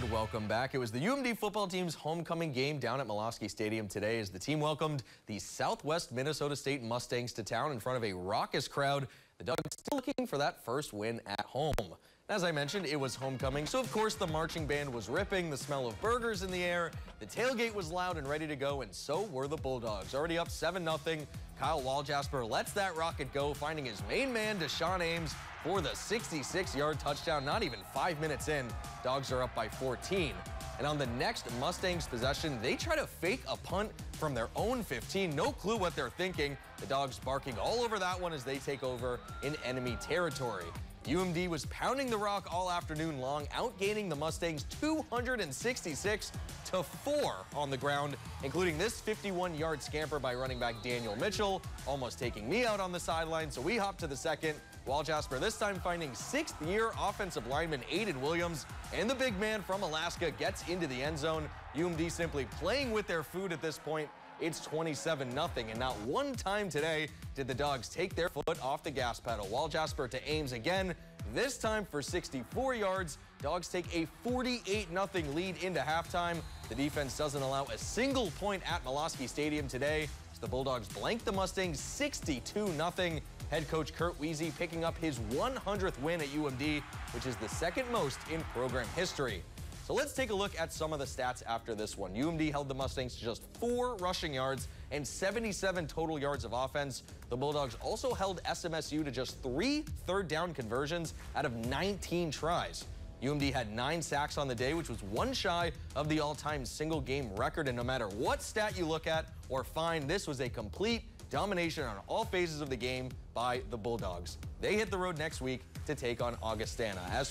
And welcome back. It was the UMD football team's homecoming game down at Molosky Stadium today as the team welcomed the Southwest Minnesota State Mustangs to town in front of a raucous crowd. The Dogs still looking for that first win at home. As I mentioned, it was homecoming, so of course the marching band was ripping, the smell of burgers in the air, the tailgate was loud and ready to go, and so were the Bulldogs. Already up 7-0, Kyle Waljasper lets that rocket go, finding his main man, Deshaun Ames, for the 66-yard touchdown. Not even 5 minutes in, Dogs are up by 14. And on the next Mustangs possession, they try to fake a punt from their own 15. No clue what they're thinking. The Dogs barking all over that one as they take over in enemy territory. UMD was pounding the rock all afternoon long, outgaining the Mustangs 266-4 on the ground, including this 51-yard scamper by running back Daniel Mitchell, almost taking me out on the sideline. So we hop to the second. Waljasper this time finding sixth-year offensive lineman Aiden Williams, and the big man from Alaska gets into the end zone. UMD simply playing with their food at this point. It's 27-0, and not one time today did the Dogs take their foot off the gas pedal. Waljasper to Ames again, this time for 64 yards. Dogs take a 48-0 lead into halftime. The defense doesn't allow a single point at Molosky Stadium today, as the Bulldogs blank the Mustangs 62-0. Head coach Kurt Weezy picking up his 100th win at UMD, which is the second most in program history. So let's take a look at some of the stats after this one. UMD held the Mustangs to just 4 rushing yards and 77 total yards of offense. The Bulldogs also held SMSU to just 3 third-down conversions out of 19 tries. UMD had 9 sacks on the day, which was one shy of the all-time single-game record. And no matter what stat you look at or find, this was a complete domination on all phases of the game by the Bulldogs. They hit the road next week to take on Augustana. As